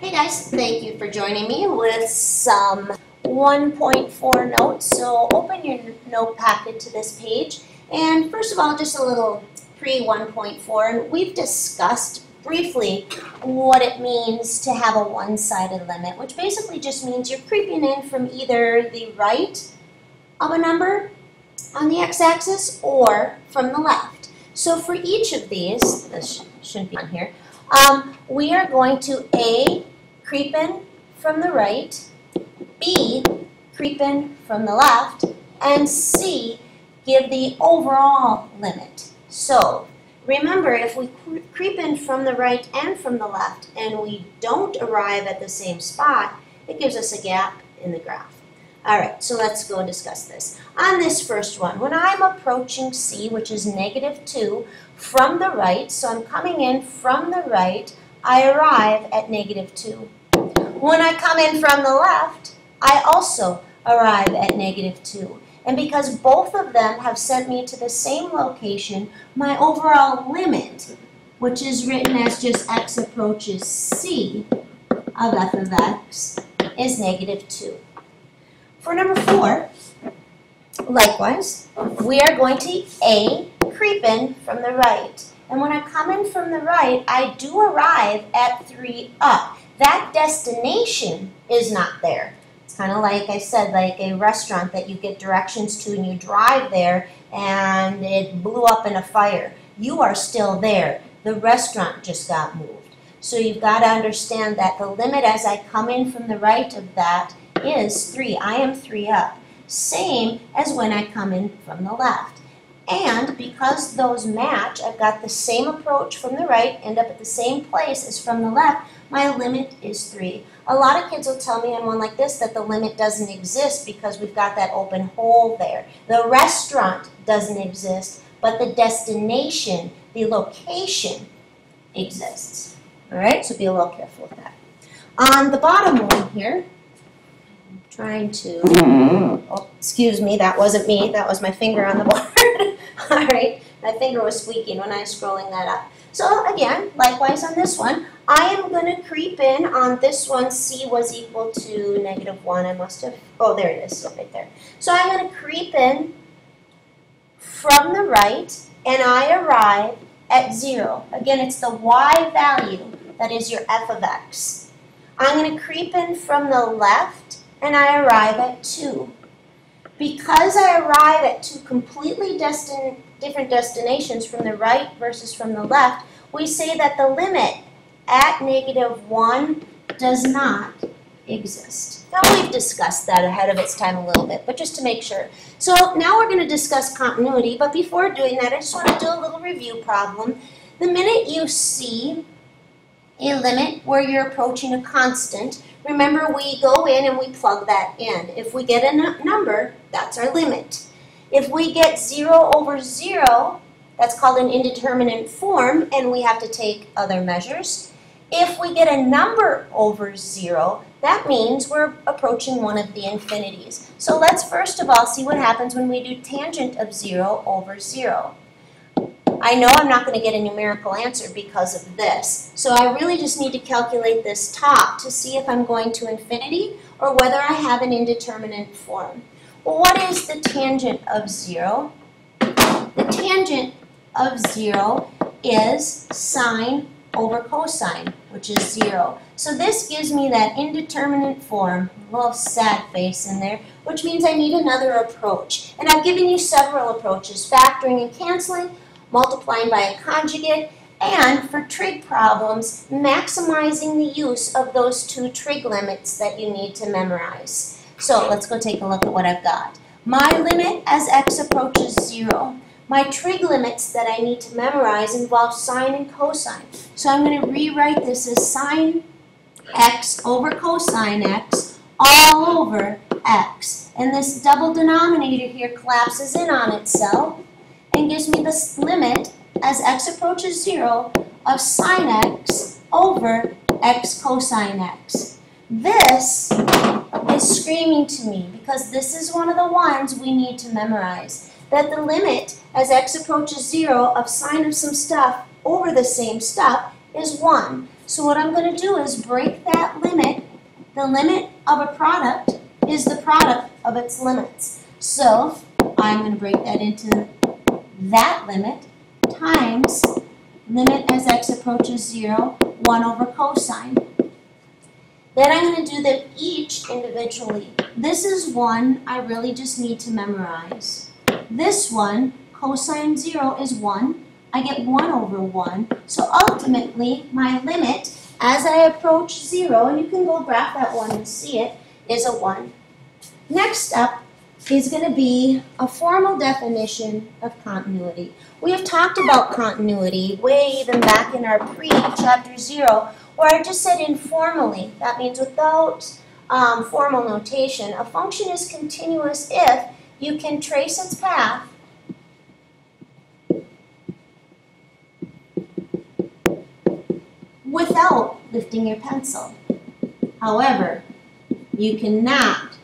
Hey guys, thank you for joining me with some 1.4 notes. So open your note packet to this page, and first of all, just a little pre-1.4, and we've discussed briefly what it means to have a one-sided limit, which basically just means you're creeping in from either the right of a number on the x-axis or from the left. So for each of these, this shouldn't be on here, we are going to A, creep in from the right, B, creep in from the left, and C, give the overall limit. So remember, if we creep in from the right and from the left and we don't arrive at the same spot, it gives us a gap in the graph. Alright, so let's go discuss this. On this first one, when I'm approaching C, which is -2, from the right, so I'm coming in from the right, I arrive at -2. When I come in from the left, I also arrive at -2. And because both of them have sent me to the same location, my overall limit, which is written as just x approaches C of f of x, is -2. For number 4, likewise, we are going to A, creep in from the right. And when I come in from the right, I do arrive at 3 up. That destination is not there. It's kind of like I said, like a restaurant that you get directions to and you drive there and it blew up in a fire. You are still there. The restaurant just got moved. So you've got to understand that the limit as I come in from the right of that is 3. I am 3 up. Same as when I come in from the left. And because those match, I've got the same approach from the right, end up at the same place as from the left, my limit is 3. A lot of kids will tell me on one like this that the limit doesn't exist because we've got that open hole there. The restaurant doesn't exist, but the destination, the location, exists. All right, so be a little careful with that. On the bottom one here, I'm trying to, oh, excuse me, that wasn't me, that was my finger on the board. All right, my finger was squeaking when I was scrolling that up. So again, likewise on this one, I am going to creep in on this one. C was equal to -1. I must have, oh, there it is, right there. So I'm going to creep in from the right, and I arrive at 0. Again, it's the y value that is your f of x. I'm going to creep in from the left, and I arrive at 2. Because I arrive at 2 completely different destinations from the right versus from the left, we say that the limit at -1 does not exist. Now we've discussed that ahead of its time a little bit, but just to make sure. So now we're going to discuss continuity, but before doing that, I just want to do a little review problem. The minute you see a limit where you're approaching a constant, remember we go in and we plug that in. If we get a number, that's our limit. If we get 0 over 0, that's called an indeterminate form, and we have to take other measures. If we get a number over 0, that means we're approaching one of the infinities. So let's first of all see what happens when we do tangent of 0 over 0. I know I'm not going to get a numerical answer because of this, so I really just need to calculate this top to see if I'm going to infinity or whether I have an indeterminate form. Well, what is the tangent of 0? The tangent of 0 is sine over cosine, which is 0. So this gives me that indeterminate form, a little sad face in there, which means I need another approach. And I've given you several approaches, factoring and canceling, multiplying by a conjugate, and for trig problems, maximizing the use of those 2 trig limits that you need to memorize. So let's go take a look at what I've got. My limit as x approaches 0. My trig limits that I need to memorize involve sine and cosine. So I'm going to rewrite this as sine x over cosine x all over x. And this double denominator here collapses in on itself and gives me this limit as x approaches 0 of sine x over x cosine x. This is screaming to me because this is one of the ones we need to memorize. That the limit as x approaches 0 of sine of some stuff over the same stuff is 1. So what I'm going to do is break that limit. The limit of a product is the product of its limits. So I'm going to break that into that limit times limit as x approaches 0, 1 over cosine. Then I'm going to do them each individually. This is one I really just need to memorize. This one, cosine 0 is 1. I get 1 over 1. So ultimately, my limit as I approach 0, and you can go graph that one and see it, is a 1. Next up is going to be a formal definition of continuity. We have talked about continuity way even back in our pre-chapter 0, where I just said informally. That means without formal notation. A function is continuous if you can trace its path without lifting your pencil. However, you cannot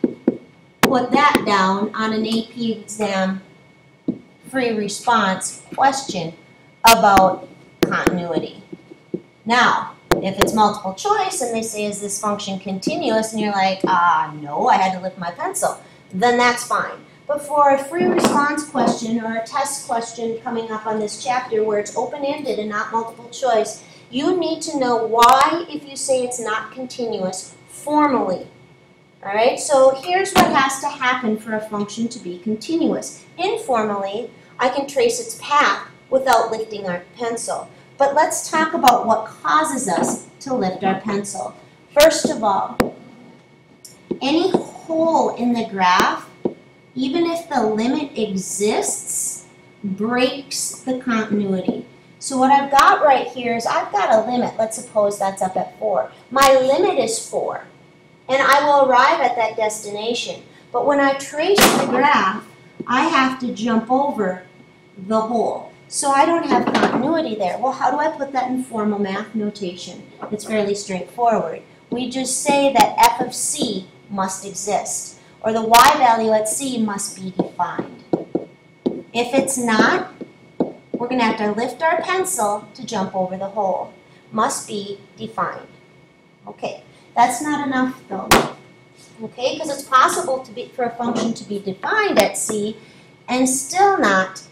put that down on an AP exam free response question about continuity. Now, if it's multiple choice and they say, is this function continuous? And you're like, no, I had to lift my pencil. Then that's fine. But for a free response question or a test question coming up on this chapter where it's open-ended and not multiple choice, you need to know why, if you say it's not continuous, formally. All right, so here's what has to happen for a function to be continuous. Informally, I can trace its path without lifting our pencil. But let's talk about what causes us to lift our pencil. First of all, any hole in the graph, even if the limit exists, breaks the continuity. So what I've got right here is I've got a limit. Let's suppose that's up at 4. My limit is 4, and I will arrive at that destination. But when I trace the graph, I have to jump over the hole. So I don't have continuity there. Well, how do I put that in formal math notation? It's fairly straightforward. We just say that f of c must exist, or the y value at c must be defined. If it's not, we're going to have to lift our pencil to jump over the hole. Must be defined. Okay, that's not enough though. Okay, because it's possible for a function to be defined at c and still not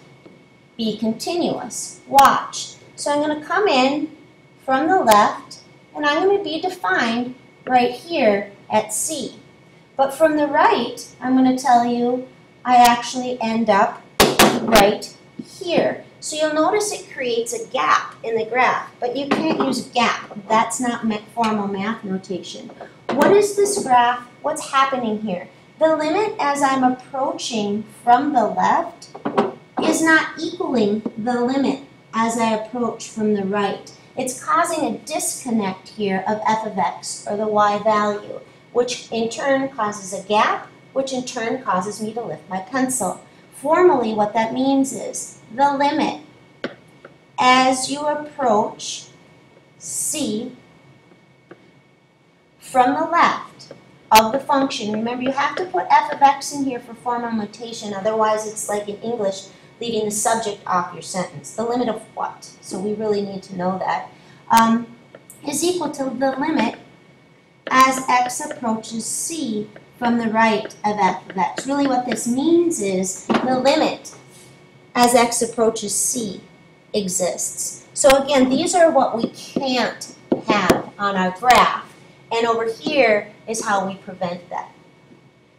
be continuous. Watch. So I'm going to come in from the left, and I'm going to be defined right here at C. But from the right, I'm going to tell you I actually end up right here. So you'll notice it creates a gap in the graph, but you can't use gap. That's not formal math notation. What is this graph? What's happening here? The limit as I'm approaching from the left is not equaling the limit as I approach from the right. It's causing a disconnect here of f of x, or the y value, which in turn causes a gap, which in turn causes me to lift my pencil. Formally, what that means is the limit as you approach c from the left of the function. Remember, you have to put f of x in here for formal notation, otherwise it's like in English, leaving the subject off your sentence. The limit of what? So we really need to know that. Is equal to the limit as x approaches c from the right of f of x. Really what this means is the limit as x approaches c exists. So again, these are what we can't have on our graph. And over here is how we prevent that.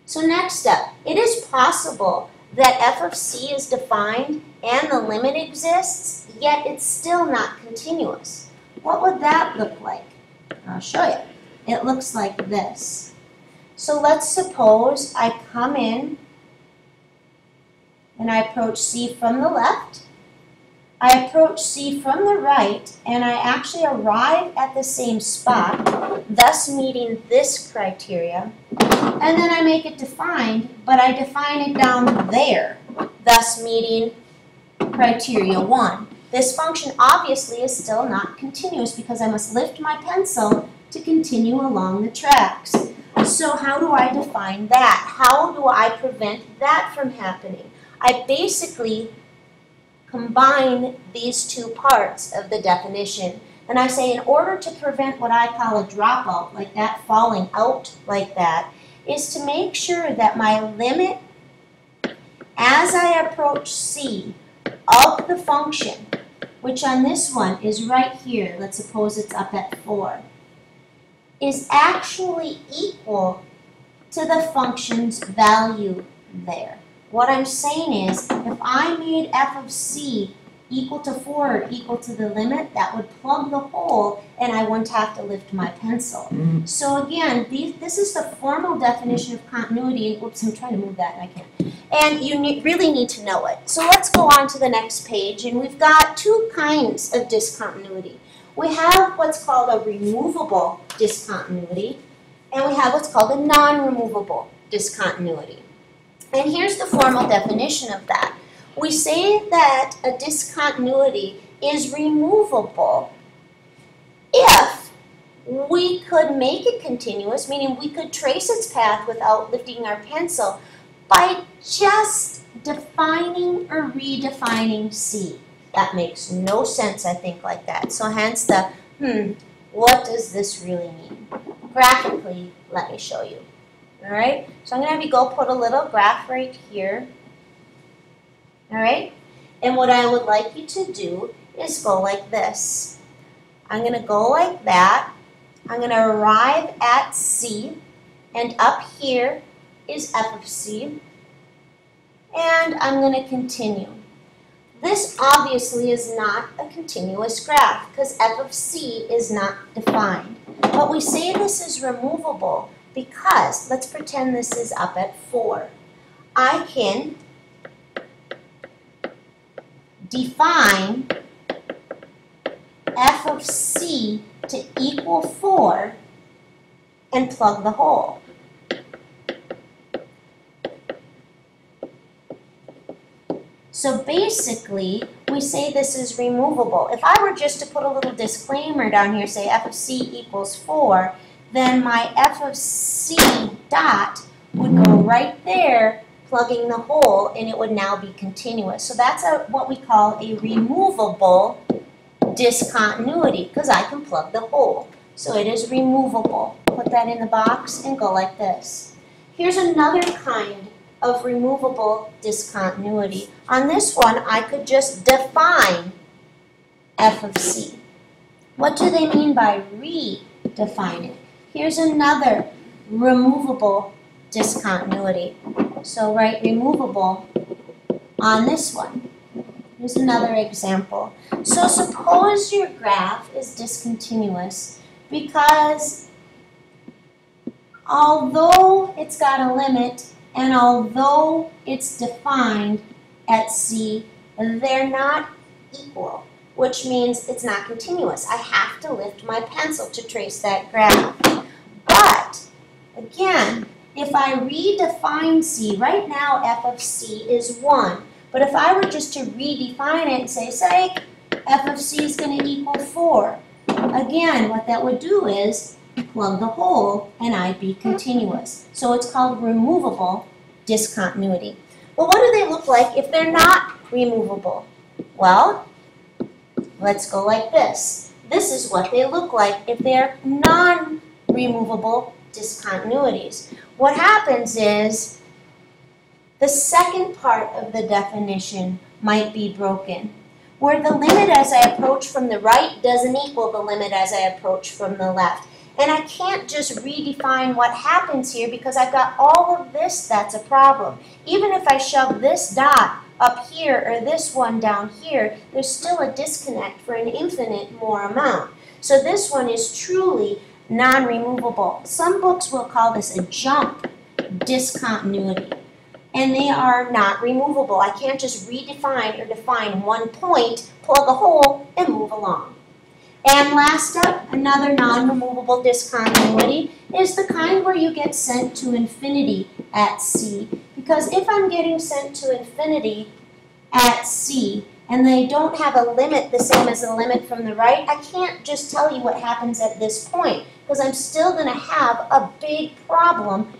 So next step, it is possible that f of c is defined and the limit exists, yet it's still not continuous. What would that look like? I'll show you. It looks like this. So let's suppose I come in and I approach c from the left. I approach c from the right, and I actually arrive at the same spot, thus meeting this criteria. And then I make it defined, but I define it down there, thus meeting criteria 1. This function obviously is still not continuous because I must lift my pencil to continue along the tracks. So how do I define that? How do I prevent that from happening? I basically combine these two parts of the definition. And I say in order to prevent what I call a dropout, like that falling out like that, is to make sure that my limit as I approach C of the function, which on this one is right here, let's suppose it's up at 4, is actually equal to the function's value there. What I'm saying is, if I made f of c equal to 4 or equal to the limit, that would plug the hole and I wouldn't have to lift my pencil. So again, this is the formal definition of continuity. Oops, I'm trying to move that and I can't. And you really need to know it. So let's go on to the next page, and we've got two kinds of discontinuity. We have what's called a removable discontinuity, and we have what's called a non-removable discontinuity. And here's the formal definition of that. We say that a discontinuity is removable if we could make it continuous, meaning we could trace its path without lifting our pencil by just defining or redefining C. That makes no sense, I think, like that. So hence the, what does this really mean? Graphically, let me show you. All right, so I'm going to have you go put a little graph right here. All right, and what I would like you to do is go like this. I'm going to go like that. I'm going to arrive at C, and up here is f of c, and I'm going to continue. This obviously is not a continuous graph because f of c is not defined. But we say this is removable because, let's pretend this is up at 4. I can define f of c to equal 4 and plug the hole. So basically, we say this is removable. If I were just to put a little disclaimer down here, say f of c equals 4, then my f of c dot would go right there, plugging the hole, and it would now be continuous. So that's what we call a removable discontinuity, because I can plug the hole. So it is removable. Put that in the box and go like this. Here's another kind of removable discontinuity. On this one, I could just define f of c. What do they mean by redefine it? Here's another removable discontinuity. So write removable on this one. Here's another example. So suppose your graph is discontinuous because although it's got a limit and although it's defined at C, they're not equal, which means it's not continuous. I have to lift my pencil to trace that graph. But, again, if I redefine C, right now f of c is 1. But if I were just to redefine it and say, f of c is going to equal 4. Again, what that would do is plug the hole and I'd be continuous. So it's called removable discontinuity. Well, what do they look like if they're not removable? Well, let's go like this. This is what they look like if they're non-removable discontinuities. What happens is the second part of the definition might be broken, where the limit as I approach from the right doesn't equal the limit as I approach from the left. And I can't just redefine what happens here because I've got all of this that's a problem. Even if I shove this dot up here or this one down here, there's still a disconnect for an infinite more amount. So this one is truly non-removable. Some books will call this a jump discontinuity. And they are not removable. I can't just redefine or define one point, plug a hole, and move along. And last up, another non-removable discontinuity is the kind where you get sent to infinity at C. Because if I'm getting sent to infinity at C, and they don't have a limit the same as the limit from the right, I can't just tell you what happens at this point, because I'm still going to have a big problem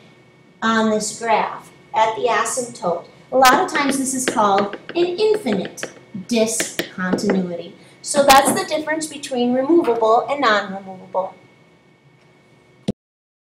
on this graph at the asymptote. A lot of times this is called an infinite discontinuity. So that's the difference between removable and non-removable.